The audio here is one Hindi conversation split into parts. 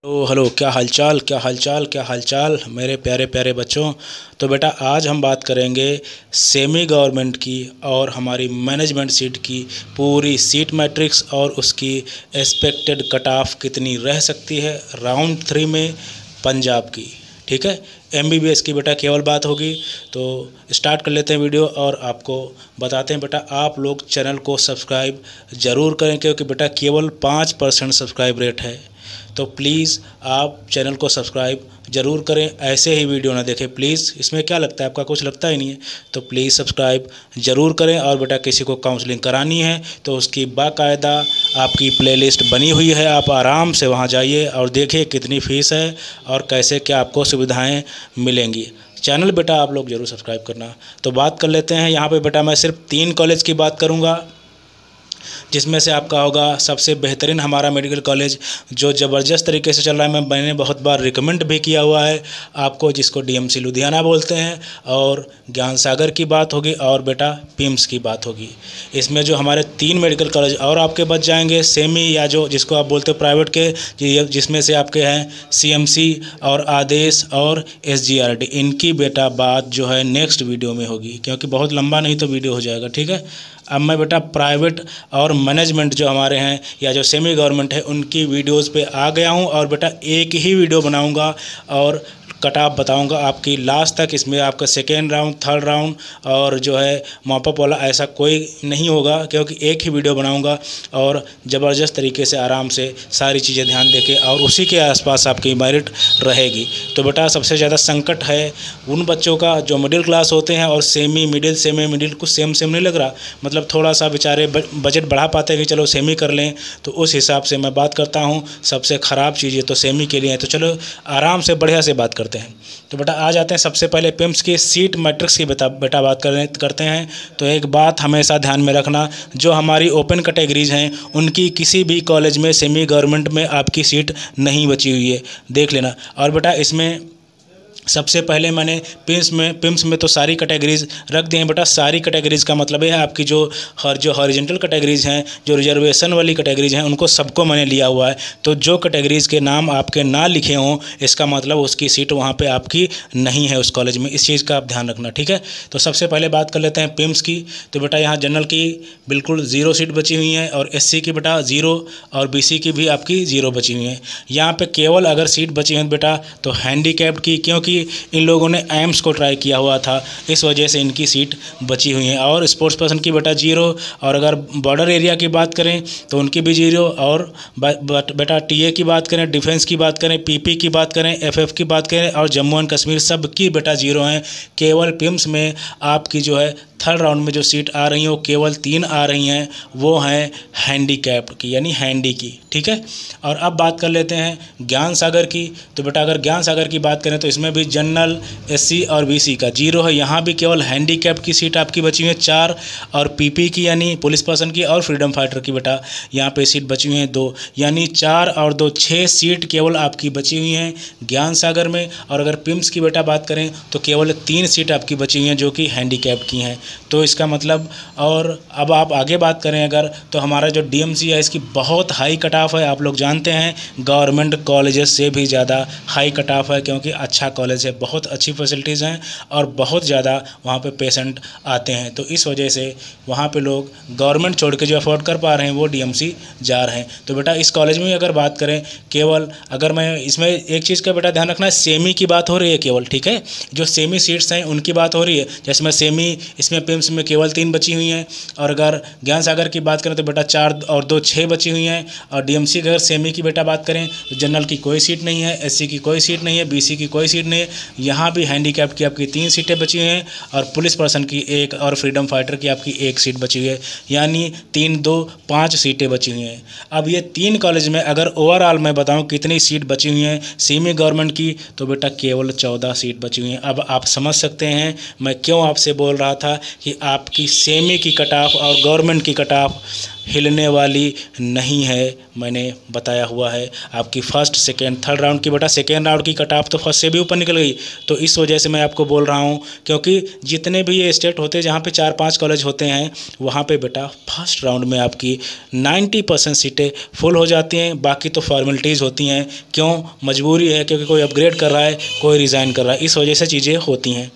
हेलो, क्या हालचाल, क्या हालचाल, क्या हालचाल मेरे प्यारे प्यारे बच्चों। तो बेटा आज हम बात करेंगे सेमी गवर्नमेंट की और हमारी मैनेजमेंट सीट की पूरी सीट मैट्रिक्स और उसकी एक्सपेक्टेड कट ऑफ कितनी रह सकती है राउंड 3 में पंजाब की। ठीक है, एमबीबीएस की बेटा केवल बात होगी। तो स्टार्ट कर लेते हैं वीडियो और आपको बताते हैं बेटा आप लोग चैनल को सब्सक्राइब ज़रूर करें, क्योंकि बेटा केवल 5% सब्सक्राइब रेट है। तो प्लीज़ आप चैनल को सब्सक्राइब ज़रूर करें, ऐसे ही वीडियो ना देखें प्लीज़। इसमें क्या लगता है, आपका कुछ लगता ही नहीं है। तो प्लीज़ सब्सक्राइब ज़रूर करें। और बेटा किसी को काउंसलिंग करानी है तो उसकी बाकायदा आपकी प्लेलिस्ट बनी हुई है, आप आराम से वहां जाइए और देखिए कितनी फ़ीस है और कैसे क्या आपको सुविधाएं मिलेंगी। चैनल बेटा आप लोग ज़रूर सब्सक्राइब करना। तो बात कर लेते हैं। यहाँ पे बेटा मैं सिर्फ 3 कॉलेज की बात करूँगा, जिसमें से आपका होगा सबसे बेहतरीन हमारा मेडिकल कॉलेज जो ज़बरदस्त तरीके से चल रहा है। मैंने बहुत बार रिकमेंड भी किया हुआ है आपको, जिसको डीएमसी लुधियाना बोलते हैं। और ज्ञान सागर की बात होगी और बेटा पिम्स की बात होगी। इसमें जो हमारे 3 मेडिकल कॉलेज और आपके बच जाएंगे सेमी या जो जिसको आप बोलते हो प्राइवेट के, जिसमें से आपके हैं सीएमसी और आदेश और एसजीआरटी। इनकी बेटा बात जो है नेक्स्ट वीडियो में होगी, क्योंकि बहुत लंबा नहीं तो वीडियो हो जाएगा। ठीक है, अब मैं बेटा प्राइवेट और मैनेजमेंट जो हमारे हैं या जो सेमी गवर्नमेंट है उनकी वीडियोस पे आ गया हूँ और बेटा एक ही वीडियो बनाऊँगा और कट ऑफ बताऊँगा आपकी लास्ट तक। इसमें आपका सेकेंड राउंड, थर्ड राउंड और जो है मॉपअप वाला ऐसा कोई नहीं होगा, क्योंकि एक ही वीडियो बनाऊँगा और ज़बरदस्त तरीके से आराम से सारी चीज़ें ध्यान देके और उसी के आसपास आपकी मेरिट रहेगी। तो बेटा सबसे ज़्यादा संकट है उन बच्चों का जो मिडिल क्लास होते हैं और सेमी मिडिल कुछ सेम नहीं लग रहा, मतलब थोड़ा सा बेचारे बजट बढ़ा पाते हैं कि चलो सेमी कर लें। तो उस हिसाब से मैं बात करता हूँ। सबसे ख़राब चीज़ें तो सेमी के लिए है। तो चलो आराम से बढ़िया से बात करते हैं। तो बेटा आ जाते हैं सबसे पहले पिम्स की सीट मैट्रिक्स की बेटा बात करते हैं। तो एक बात हमेशा ध्यान में रखना, जो हमारी ओपन कैटेगरीज हैं उनकी किसी भी कॉलेज में सेमी गवर्नमेंट में आपकी सीट नहीं बची हुई है, देख लेना। और बेटा इसमें सबसे पहले मैंने पिम्स में तो सारी कैटेगरीज रख दी हैं बेटा। सारी कैटेगरीज का मतलब है आपकी जो हॉरिजॉन्टल कैटेगरीज हैं, जो रिजर्वेशन वाली कैटेगरीज हैं, उनको सबको मैंने लिया हुआ है। तो जो कैटेगरीज के नाम आपके ना लिखे हों इसका मतलब उसकी सीट वहाँ पे आपकी नहीं है उस कॉलेज में। इस चीज़ का आप ध्यान रखना। ठीक है, तो सबसे पहले बात कर लेते हैं पिम्स की। तो बेटा यहाँ जनरल की बिल्कुल 0 सीट बची हुई हैं और SC की बेटा 0 और BC की भी आपकी 0 बची हुई हैं। यहाँ पर केवल अगर सीट बची हैं बेटा तो हैंडीकैप्ड की, क्योंकि इन लोगों ने एम्स को ट्राई किया हुआ था, इस वजह से इनकी सीट बची हुई है। और स्पोर्ट्स पर्सन की बेटा 0। और अगर बॉर्डर एरिया की बात करें तो उनकी भी 0। और बेटा टीए की बात करें, डिफेंस की बात करें, पीपी की बात करें, एफएफ की बात करें और जम्मू एंड कश्मीर सब की बेटा 0 हैं। केवल पिम्स में आपकी जो है थर्ड राउंड में जो सीट आ रही हैं वो केवल 3 आ रही हैं, वो हैं हैंडीकैप्ड की यानी हैंडी की। ठीक है, और अब बात कर लेते हैं ज्ञान सागर की। तो बेटा अगर ज्ञान सागर की बात करें तो इसमें भी जनरल, SC और BC का 0 है। यहाँ भी केवल हैंडीकैप्ड की सीट आपकी बची हुई है 4 और पीपी की यानी पुलिस पर्सन की और फ्रीडम फाइटर की बेटा यहाँ पे सीट बची हुई हैं 2, यानी 4 और 2 6 सीट केवल आपकी बची हुई हैं ज्ञान सागर में। और अगर पिम्स की बेटा बात करें तो केवल 3 सीट आपकी बची हुई हैं जो कि हैंडीकैप्ड की हैं। तो इसका मतलब, और अब आप आगे बात करें अगर, तो हमारा जो डीएमसी है इसकी बहुत हाई कट ऑफ है। आप लोग जानते हैं गवर्नमेंट कॉलेजेस से भी ज़्यादा हाई कट ऑफ है, क्योंकि अच्छा कॉलेज है, बहुत अच्छी फैसिलिटीज़ हैं और बहुत ज़्यादा वहाँ पे पेशेंट आते हैं। तो इस वजह से वहाँ पे लोग गवर्नमेंट छोड़ के जो अफोर्ड कर पा रहे हैं वो डीएमसी जा रहे हैं। तो बेटा इस कॉलेज में अगर बात करें, केवल अगर मैं इसमें एक चीज़ का बेटा ध्यान रखना है, सेमी की बात हो रही है केवल। ठीक है, जो सेमी सीट्स हैं उनकी बात हो रही है। जैसे मैं सेमी, इसमें पिम्स में केवल 3 बची हुई हैं। और अगर ज्ञान सागर की बात करें तो बेटा 4 और 2 6 बची हुई हैं। और डीएमसी अगर सेमी की बेटा बात करें तो जनरल की कोई सीट नहीं है, SC की कोई सीट नहीं है, BC की कोई सीट नहीं है। यहाँ भी हैंडीकैप की आपकी 3 सीटें बची हुई हैं और पुलिस पर्सन की 1 और फ्रीडम फाइटर की आपकी 1 सीट बची हुई है, यानी 3 2 5 सीटें बची हुई हैं। अब ये 3 कॉलेज में अगर ओवरऑल मैं बताऊँ कितनी सीट बची हुई हैं सेमी गवर्नमेंट की, तो बेटा केवल 14 सीट बची हुई हैं। अब आप समझ सकते हैं मैं क्यों आपसे बोल रहा था कि आपकी सेमी की कट ऑफ और गवर्नमेंट की कट ऑफ हिलने वाली नहीं है, मैंने बताया हुआ है। आपकी फर्स्ट सेकेंड थर्ड राउंड की बेटा सेकेंड राउंड की कट ऑफ तो फर्स्ट से भी ऊपर निकल गई, तो इस वजह से मैं आपको बोल रहा हूँ, क्योंकि जितने भी ये स्टेट होते हैं जहाँ पे 4-5 कॉलेज होते हैं वहाँ पे बेटा फर्स्ट राउंड में आपकी 90% सीटें फुल हो जाती हैं। बाकी तो फॉर्मेलिटीज़ होती हैं, क्यों, मजबूरी है, क्योंकि कोई अपग्रेड कर रहा है, कोई रिज़ाइन कर रहा है, इस वजह से चीज़ें होती हैं।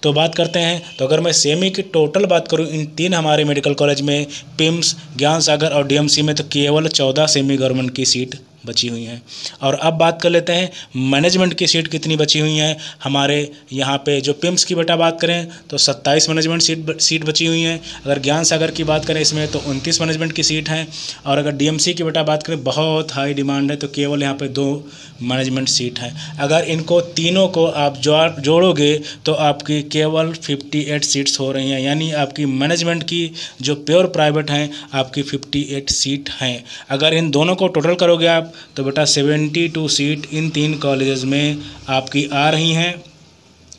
तो बात करते हैं, तो अगर मैं सेमी की टोटल बात करूं इन 3 हमारे मेडिकल कॉलेज में, पिम्स, ज्ञान सागर और डीएमसी में, तो केवल 14 सेमी गवर्नमेंट की सीट बची हुई हैं। और अब बात कर लेते हैं मैनेजमेंट की सीट कितनी बची हुई हैं। हमारे यहाँ पे जो पिम्स की बेटा बात करें तो 27 मैनेजमेंट सीट बची हुई हैं। अगर ज्ञान सागर की बात करें इसमें तो 29 मैनेजमेंट की सीट हैं। और अगर डीएमसी की बेटा बात करें, बहुत हाई डिमांड है, तो केवल यहाँ पे 2 मैनेजमेंट सीट हैं। अगर इनको तीनों को आप जोड़ोगे तो आपकी केवल 58 सीट्स हो रही हैं, यानी आपकी मैनेजमेंट की जो प्योर प्राइवेट हैं आपकी 58 सीट हैं। अगर इन दोनों को टोटल करोगे आप तो बेटा 72 सीट इन 3 कॉलेजेस में आपकी आ रही हैं,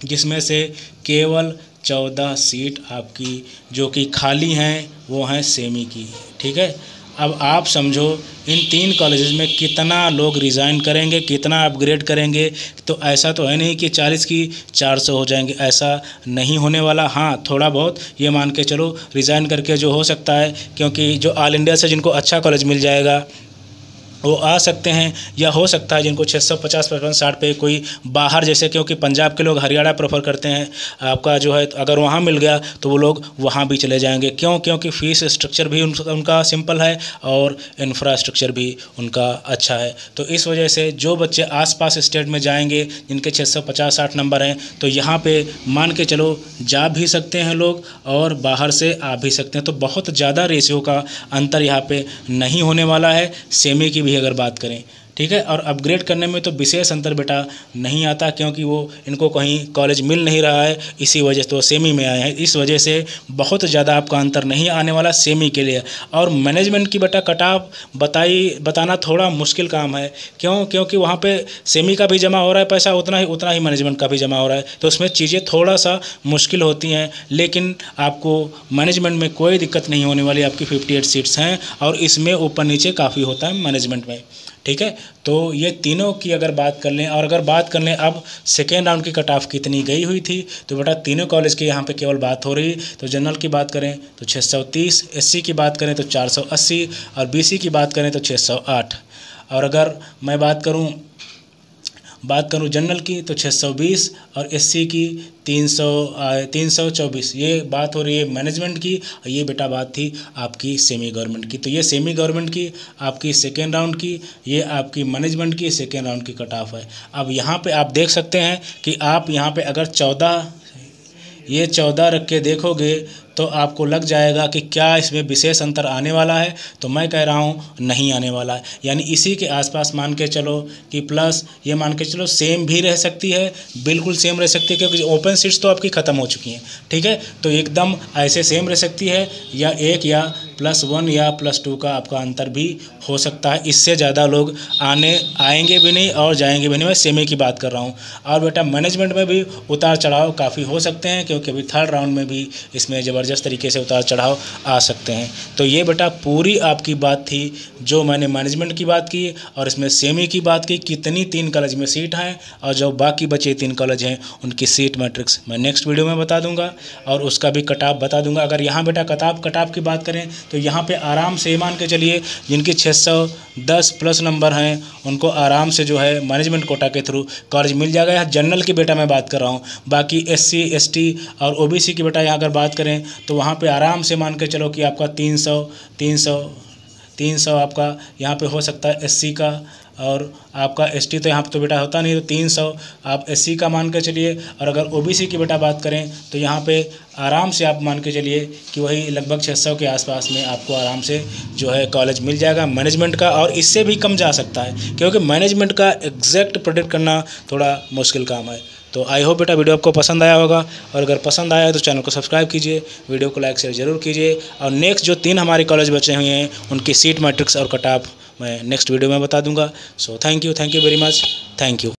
जिसमें से केवल 14 सीट आपकी जो कि खाली हैं वो हैं सेमी की। ठीक है, अब आप समझो इन 3 कॉलेजेस में कितना लोग रिज़ाइन करेंगे, कितना अपग्रेड करेंगे। तो ऐसा तो है नहीं कि 40 की 400 हो जाएंगे, ऐसा नहीं होने वाला। हाँ, थोड़ा बहुत ये मान के चलो रिज़ाइन करके जो हो सकता है, क्योंकि जो ऑल इंडिया से जिनको अच्छा कॉलेज मिल जाएगा वो आ सकते हैं, या हो सकता है जिनको 650, 55, 60 पे कोई बाहर, जैसे क्योंकि पंजाब के लोग हरियाणा प्रेफर करते हैं आपका जो है, अगर वहाँ मिल गया तो वो लोग वहाँ भी चले जाएंगे। क्यों? क्योंकि फ़ीस स्ट्रक्चर भी उनका सिंपल है और इंफ्रास्ट्रक्चर भी उनका अच्छा है। तो इस वजह से जो बच्चे आसपास स्टेट में जाएंगे जिनके 650-60 नंबर हैं, तो यहाँ पे मान के चलो जा भी सकते हैं लोग और बाहर से आ भी सकते हैं। तो बहुत ज़्यादा रेशियो का अंतर यहाँ पे नहीं होने वाला है सेमी की भी अगर बात करें। ठीक है, और अपग्रेड करने में तो विशेष अंतर बेटा नहीं आता, क्योंकि वो इनको कहीं कॉलेज मिल नहीं रहा है, इसी वजह से तो सेमी में आए हैं। इस वजह से बहुत ज़्यादा आपका अंतर नहीं आने वाला सेमी के लिए। और मैनेजमेंट की बेटा कट ऑफ बताना थोड़ा मुश्किल काम है। क्यों? क्योंकि वहाँ पे सेमी का भी जमा हो रहा है पैसा, उतना ही मैनेजमेंट का भी जमा हो रहा है, तो उसमें चीज़ें थोड़ा सा मुश्किल होती हैं। लेकिन आपको मैनेजमेंट में कोई दिक्कत नहीं होने वाली, आपकी 58 सीट्स हैं और इसमें ऊपर नीचे काफ़ी होता है मैनेजमेंट में। ठीक है, तो ये तीनों की अगर बात कर लें, और अगर बात कर लें अब सेकेंड राउंड की कट ऑफ कितनी गई हुई थी, तो बेटा तीनों कॉलेज की यहाँ पे केवल बात हो रही। तो जनरल की बात करें तो 630, एससी की बात करें तो 480 और बीसी की बात करें तो 608। और अगर मैं बात करूँ जनरल की तो 620 और एससी की 324। ये बात हो रही है मैनेजमेंट की, और ये बेटा बात थी आपकी सेमी गवर्नमेंट की। तो ये सेमी गवर्नमेंट की आपकी सेकेंड राउंड की, ये आपकी मैनेजमेंट की सेकेंड राउंड की कट ऑफ है। अब यहाँ पे आप देख सकते हैं कि आप यहाँ पे अगर 14 रख के देखोगे तो आपको लग जाएगा कि क्या इसमें विशेष अंतर आने वाला है, तो मैं कह रहा हूँ नहीं आने वाला है। यानी इसी के आसपास मान के चलो कि प्लस ये मान के चलो सेम भी रह सकती है, बिल्कुल सेम रह सकती है, क्योंकि ओपन सीट्स तो आपकी ख़त्म हो चुकी हैं। ठीक है, तो एकदम ऐसे सेम रह सकती है, या 1 या +1 या +2 का आपका अंतर भी हो सकता है। इससे ज़्यादा लोग आएंगे भी नहीं और जाएंगे भी नहीं, मैं सेमी की बात कर रहा हूँ। और बेटा मैनेजमेंट में भी उतार चढ़ाव काफ़ी हो सकते हैं, क्योंकि अभी थर्ड राउंड में भी इसमें ज़बरदस्त तरीके से उतार चढ़ाव आ सकते हैं। तो ये बेटा पूरी आपकी बात थी जो मैंने मैनेजमेंट की बात की और इसमें सेमी की बात की, कितनी 3 कॉलेज में सीट हैं और जो बाकी बचे 3 कॉलेज हैं उनकी सीट मैट्रिक्स मैं नेक्स्ट वीडियो में बता दूंगा और उसका भी कट ऑफ बता दूंगा। अगर यहाँ बेटा कट ऑफ की बात करें तो यहाँ पे आराम से मान के चलिए जिनकी 610 प्लस नंबर हैं उनको आराम से जो है मैनेजमेंट कोटा के थ्रू कॉलेज मिल जाएगा। यहाँ जनरल की बेटा मैं बात कर रहा हूँ, बाकी SC ST और OBC की बेटा यहाँ अगर बात करें तो वहाँ पे आराम से मान के चलो कि आपका 300 आपका यहाँ पे हो सकता है SC का, और आपका ST तो यहाँ पे तो बेटा होता नहीं, तो 300 आप SC का मान के चलिए। और अगर OBC की बेटा बात करें तो यहाँ पे आराम से आप मान के चलिए कि वही लगभग 600 के आसपास में आपको आराम से जो है कॉलेज मिल जाएगा मैनेजमेंट का, और इससे भी कम जा सकता है क्योंकि मैनेजमेंट का एग्जैक्ट प्रेडिक्ट करना थोड़ा मुश्किल काम है। तो आई होप बेटा वीडियो आपको पसंद आया होगा, और अगर पसंद आया तो चैनल को सब्सक्राइब कीजिए, वीडियो को लाइक शेयर ज़रूर कीजिए। और नेक्स्ट जो 3 हमारे कॉलेज बचे हुए हैं उनकी सीट मैट्रिक्स और कट ऑफ मैं नेक्स्ट वीडियो में बता दूंगा। So thank you very much, thank you.